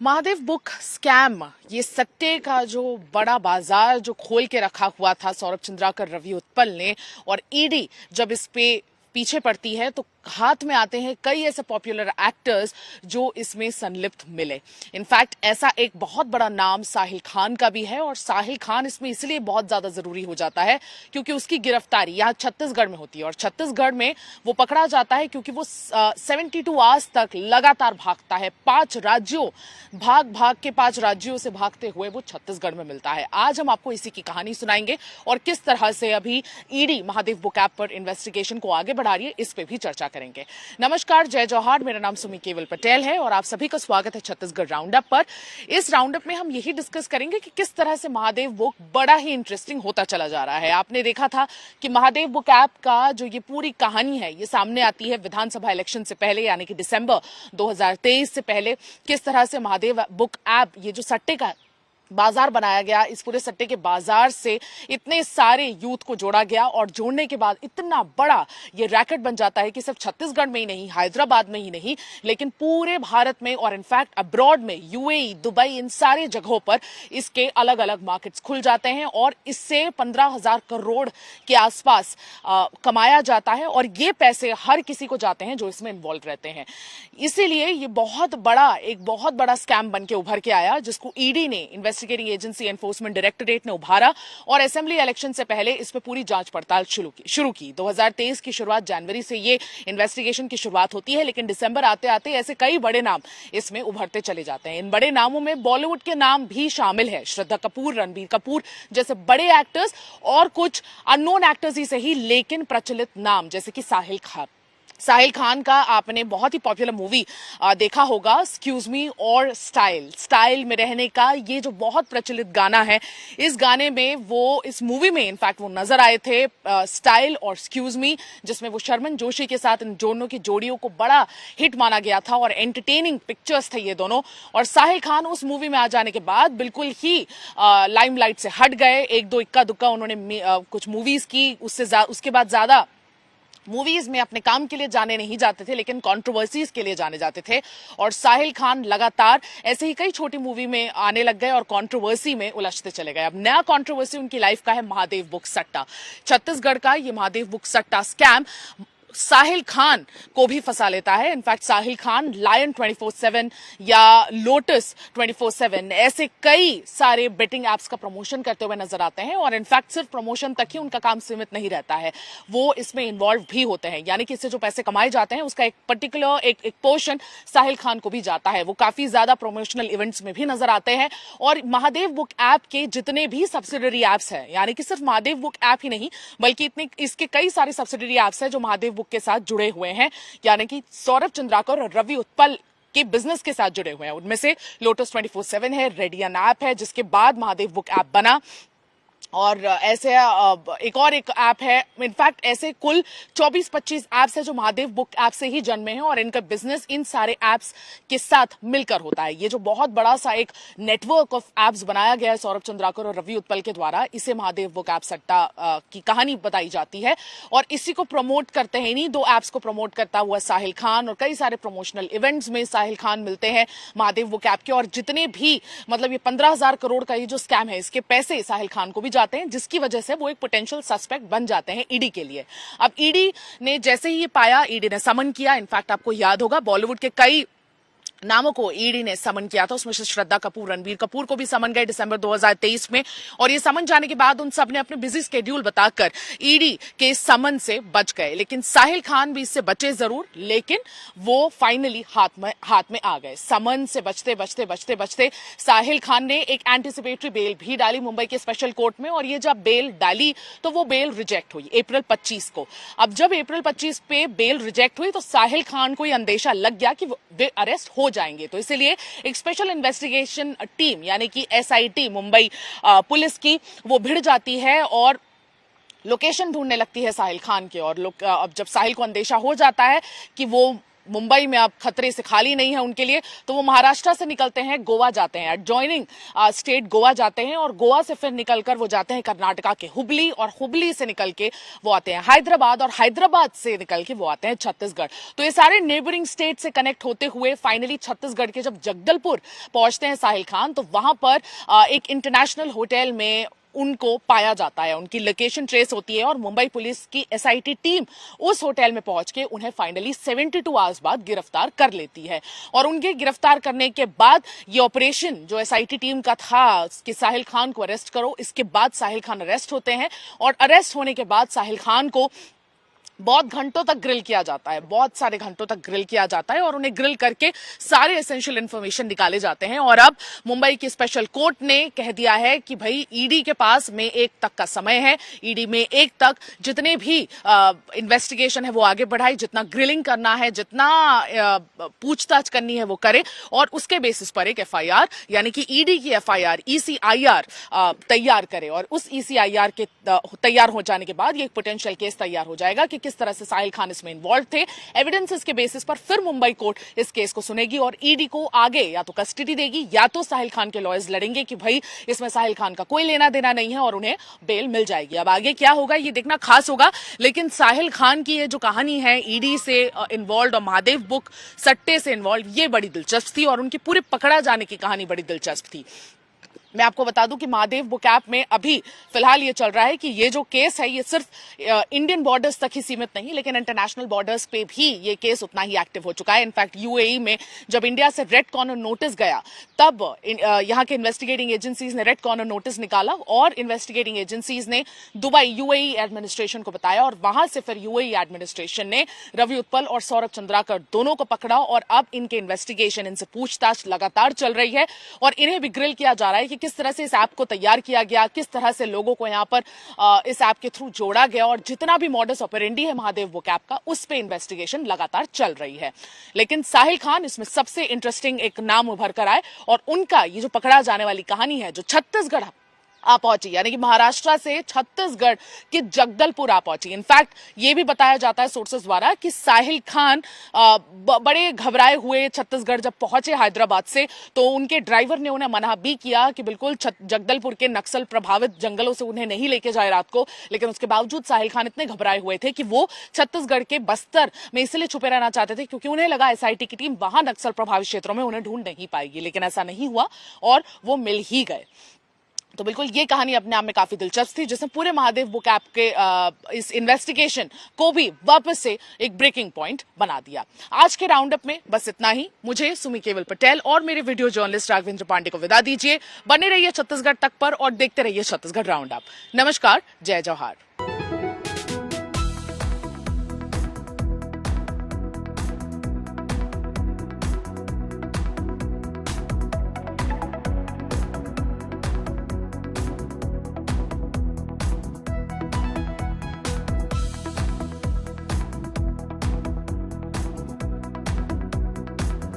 Mahadev book scam, ये सट्टे का जो बड़ा बाजार जो खोल के रखा हुआ था सौरभ चंद्राकर, रवि उत्पल ने, और ईडी जब इस पे पीछे पड़ती है तो हाथ में आते हैं कई ऐसे पॉपुलर एक्टर्स जो इसमें संलिप्त मिले। इनफैक्ट ऐसा एक बहुत बड़ा नाम साहिल खान का भी है, और साहिल खान इसमें इसलिए बहुत ज्यादा जरूरी हो जाता है क्योंकि उसकी गिरफ्तारी यहाँ छत्तीसगढ़ में होती है, और छत्तीसगढ़ में वो पकड़ा जाता है क्योंकि वो 72 आवर्स तक लगातार भागता है। 5 राज्यों भाग के 5 राज्यों से भागते हुए वो छत्तीसगढ़ में मिलता है। आज हम आपको इसी की कहानी सुनाएंगे और किस तरह से अभी ईडी महादेव बुक ऐप पर इन्वेस्टिगेशन को आगे बढ़ा रही है, इस पे भी चर्चा करेंगे। नमस्कार, जय जौहार, मेरा नाम सुमी केवल पटेल है और आप सभी का स्वागत है छत्तीसगढ़ राउंडअप पर। इस राउंडअप में हम यही डिस्कस करेंगे कि किस तरह से महादेव बुक बड़ा ही इंटरेस्टिंग होता चला जा रहा है। आपने देखा था कि महादेव बुक ऐप का जो ये पूरी कहानी है ये सामने आती है विधानसभा इलेक्शन से पहले, यानी कि दिसंबर 2023 से पहले। किस तरह से महादेव बुक ऐप, ये जो सट्टे का बाजार बनाया गया, इस पूरे सट्टे के बाजार से इतने सारे यूथ को जोड़ा गया और जोड़ने के बाद इतना बड़ा ये रैकेट बन जाता है कि सिर्फ छत्तीसगढ़ में ही नहीं, हैदराबाद में ही नहीं, लेकिन पूरे भारत में और इनफैक्ट अब्रॉड में, यूएई, दुबई, इन सारे जगहों पर इसके अलग अलग मार्केट्स खुल जाते हैं और इससे 15,000 करोड़ के आसपास कमाया जाता है, और ये पैसे हर किसी को जाते हैं जो इसमें इन्वॉल्व रहते हैं। इसीलिए ये एक बहुत बड़ा स्कैम बन के उभर के आया, जिसको ईडी ने, इन्वेस्टिगेटिंग एजेंसी एनफोर्समेंट डायरेक्टोरेट ने उभारा और असेंबली इलेक्शन से पहले इस पे पूरी जांच पड़ताल शुरू की। 2023 की शुरुआत, जनवरी से ये इन्वेस्टिगेशन की शुरुआत होती है, लेकिन दिसंबर आते आते ऐसे कई बड़े नाम इसमें उभरते चले जाते हैं। इन बड़े नामों में बॉलीवुड के नाम भी शामिल है, श्रद्धा कपूर, रणबीर कपूर जैसे बड़े एक्टर्स, और कुछ अननोन एक्टर्स ही सही लेकिन प्रचलित नाम जैसे कि साहिल खान का आपने बहुत ही पॉपुलर मूवी देखा होगा, एक्सक्यूज मी और स्टाइल में रहने का, ये जो बहुत प्रचलित गाना है, इस गाने में वो, इस मूवी में इनफैक्ट वो नजर आए थे, स्टाइल और एक्सक्यूज मी, जिसमें वो शर्मन जोशी के साथ इन दोनों की जोड़ियों को बड़ा हिट माना गया था और एंटरटेनिंग पिक्चर्स थे ये दोनों। और साहिल खान उस मूवी में आ जाने के बाद बिल्कुल ही लाइमलाइट से हट गए। एक दो इक्का दुक्का उन्होंने कुछ मूवीज की, उसके बाद ज्यादा मूवीज में अपने काम के लिए जाने नहीं जाते थे, लेकिन कंट्रोवर्सीज के लिए जाने जाते थे। और साहिल खान लगातार ऐसे ही कई छोटी मूवी में आने लग गए और कंट्रोवर्सी में उलझते चले गए। अब नया कंट्रोवर्सी उनकी लाइफ का है महादेव बुक सट्टा। छत्तीसगढ़ का ये महादेव बुक सट्टा स्कैम साहिल खान को भी फंसा लेता है। इनफैक्ट साहिल खान लायन 24/7 या लोटस 24/7 ऐसे कई सारे बेटिंग एप्स का प्रमोशन करते हुए नजर आते हैं, और इनफैक्ट सिर्फ प्रमोशन तक ही उनका काम सीमित नहीं रहता है, वो इसमें इन्वॉल्व भी होते हैं। यानी कि इससे जो पैसे कमाए जाते हैं उसका एक पर्टिकुलर एक पोर्शन साहिल खान को भी जाता है। वो काफी ज्यादा प्रमोशनल इवेंट्स में भी नजर आते हैं। और महादेव बुक ऐप के जितने भी सब्सिडरी एप्स हैं, यानी कि सिर्फ महादेव बुक ऐप ही नहीं बल्कि इसके कई सारे सब्सिडरी एप्स हैं जो महादेव बुक के साथ जुड़े हुए हैं, यानी कि सौरभ चंद्राकर और रवि उत्पल के बिजनेस के साथ जुड़े हुए हैं। उनमें से लोटस 24/7 है, रेडियन ऐप है, जिसके बाद महादेव बुक ऐप बना, और ऐसे एक ऐप है। इनफैक्ट ऐसे कुल 24-25 ऐप्स है जो महादेव बुक ऐप से ही जन्मे हैं, और इनका बिजनेस इन सारे ऐप्स के साथ मिलकर होता है। ये जो बहुत बड़ा सा एक नेटवर्क ऑफ ऐप्स बनाया गया है सौरभ चंद्राकर और रवि उत्पल के द्वारा, इसे महादेव बुक ऐप सट्टा की कहानी बताई जाती है। और इसी को प्रमोट करते हैं, इन्हीं 2 ऐप्स को प्रमोट करता हुआ साहिल खान, और कई सारे प्रमोशनल इवेंट्स में साहिल खान मिलते हैं महादेव बुक ऐप के। और जितने भी, मतलब ये 15,000 करोड़ का ये जो स्कैम है, इसके पैसे साहिल खान को भी जाते हैं, जिसकी वजह से वो एक पोटेंशियल सस्पेक्ट बन जाते हैं ईडी के लिए। अब ईडी ने जैसे ही ये पाया, ईडी ने समन किया। इनफैक्ट आपको याद होगा बॉलीवुड के कई नामों को ईडी ने समन किया था, उसमें से श्रद्धा कपूर, रणबीर कपूर को भी समन गए दिसंबर 2023 में। और ये समन जाने के बाद उन सब ने अपने बिजी स्केड्यूल बताकर ईडी के समन से बच गए। लेकिन साहिल खान भी इससे बचे जरूर, लेकिन वो फाइनली हाथ में आ गए। समन से बचते साहिल खान ने एक एंटीसिपेटरी बेल भी डाली मुंबई के स्पेशल कोर्ट में, और ये जब बेल डाली तो वो बेल रिजेक्ट हुई अप्रैल 25 को। अब जब अप्रैल 25 पे बेल रिजेक्ट हुई तो साहिल खान को यह अंदेशा लग गया कि वे अरेस्ट हो जाएंगे, तो इसलिए एक स्पेशल इन्वेस्टिगेशन टीम, यानी कि एसआईटी मुंबई पुलिस की, वो भिड़ जाती है और लोकेशन ढूंढने लगती है साहिल खान के। और अब जब साहिल को अंदेशा हो जाता है कि वो मुंबई में अब खतरे से खाली नहीं है उनके लिए, तो वो महाराष्ट्र से निकलते हैं, गोवा जाते हैं, एडजॉइनिंग स्टेट गोवा जाते हैं और गोवा से फिर निकलकर वो जाते हैं कर्नाटका के हुबली और हुबली से निकल के वो आते हैं हैदराबाद और हैदराबाद से निकल के वो आते हैं छत्तीसगढ़। तो ये सारे नेबरिंग स्टेट से कनेक्ट होते हुए फाइनली छत्तीसगढ़ के जब जगदलपुर पहुंचते हैं साहिल खान, तो वहां पर एक इंटरनेशनल होटल में उनको पाया जाता है, उनकी लोकेशन ट्रेस होती है और मुंबई पुलिस की एसआईटी टीम उस होटल में पहुंच के उन्हें फाइनली 72 आवर्स बाद गिरफ्तार कर लेती है। और उनके गिरफ्तार करने के बाद ये ऑपरेशन जो एसआईटी टीम का था कि साहिल खान को अरेस्ट करो, इसके बाद साहिल खान अरेस्ट होते हैं और अरेस्ट होने के बाद साहिल खान को बहुत घंटों तक ग्रिल किया जाता है, बहुत सारे घंटों तक ग्रिल किया जाता है और उन्हें ग्रिल करके सारे एसेंशियल इन्फॉर्मेशन निकाले जाते हैं। और अब मुंबई की स्पेशल कोर्ट ने कह दिया है कि भाई ईडी के पास मई 1 तक का समय है, ईडी मई 1 तक जितने भी इन्वेस्टिगेशन है वो आगे बढ़ाए, जितना ग्रिलिंग करना है, जितना पूछताछ करनी है वो करे और उसके बेसिस पर एक एफआईआर यानी कि ईडी की एफआईआर ईसीआईआर तैयार करे और उस ईसीआईआर के तैयार हो जाने के बाद ये एक पोटेंशियल केस तैयार हो जाएगा कि किस तरह से साहिल खान इसमें इन्वॉल्व थे। एविडेंसेस के बेसिस पर फिर मुंबई कोर्ट इस केस को सुनेगी और ईडी को आगे या तो कस्टडी देगी या तो साहिल खान के लॉयर्स लड़ेंगे कि भाई इसमें साहिल खान का कोई लेना देना नहीं है और उन्हें बेल मिल जाएगी। अब आगे क्या होगा ये देखना खास होगा, लेकिन साहिल खान की ये जो कहानी है ईडी से इन्वॉल्व और महादेव बुक सट्टे से इन्वॉल्व, ये बड़ी दिलचस्प थी और उनकी पूरे पकड़ा जाने की कहानी बड़ी दिलचस्प थी। मैं आपको बता दूं कि महादेव बुक ऐप में अभी फिलहाल ये चल रहा है कि ये जो केस है ये सिर्फ इंडियन बॉर्डर्स तक ही सीमित नहीं, लेकिन इंटरनेशनल बॉर्डर्स पे भी ये केस उतना ही एक्टिव हो चुका है। इनफैक्ट यूएई में जब इंडिया से रेड कॉर्नर नोटिस गया तब यहाँ के इन्वेस्टिगेटिंग एजेंसीज ने रेड कॉर्नर नोटिस निकाला और इन्वेस्टिगेटिंग एजेंसीज ने दुबई यूएई एडमिनिस्ट्रेशन को बताया और वहां से फिर यूएई एडमिनिस्ट्रेशन ने रवि उत्पल और सौरभ चंद्राकर दोनों को पकड़ा और अब इनके इन्वेस्टिगेशन, इनसे पूछताछ लगातार चल रही है और इन्हें भी ग्रिल किया जा रहा है कि किस तरह से इस ऐप को तैयार किया गया, किस तरह से लोगों को यहां पर इस ऐप के थ्रू जोड़ा गया और जितना भी मॉडस ऑपरेंडी है महादेव बुक ऐप का उस पे इन्वेस्टिगेशन लगातार चल रही है। लेकिन साहिल खान इसमें सबसे इंटरेस्टिंग एक नाम उभर कर आए और उनका ये जो पकड़ा जाने वाली कहानी है जो छत्तीसगढ़ आ पहुंची, यानी कि महाराष्ट्र से छत्तीसगढ़ के जगदलपुर आ पहुंची। इनफैक्ट ये भी बताया जाता है सोर्सेज द्वारा कि साहिल खान बड़े घबराए हुए छत्तीसगढ़ जब पहुंचे हैदराबाद से तो उनके ड्राइवर ने उन्हें मना भी किया कि बिल्कुल जगदलपुर के नक्सल प्रभावित जंगलों से उन्हें नहीं लेके जाए रात को, लेकिन उसके बावजूद साहिल खान इतने घबराए हुए थे कि वो छत्तीसगढ़ के बस्तर में इसलिए छुपे रहना चाहते थे क्योंकि उन्हें लगा एसआईटी की टीम वहां नक्सल प्रभावित क्षेत्रों में उन्हें ढूंढ नहीं पाएगी, लेकिन ऐसा नहीं हुआ और वो मिल ही गए। तो बिल्कुल ये कहानी अपने आप में काफी दिलचस्प थी जिसने पूरे महादेव बुक ऐप के इस इन्वेस्टिगेशन को भी वापस से एक ब्रेकिंग पॉइंट बना दिया। आज के राउंड अप में बस इतना ही। मुझे सुमी केवल पटेल और मेरे वीडियो जर्नलिस्ट राघवेंद्र पांडे को विदा दीजिए। बने रहिए छत्तीसगढ़ तक पर और देखते रहिए छत्तीसगढ़ राउंड अप। नमस्कार, जय जौहार।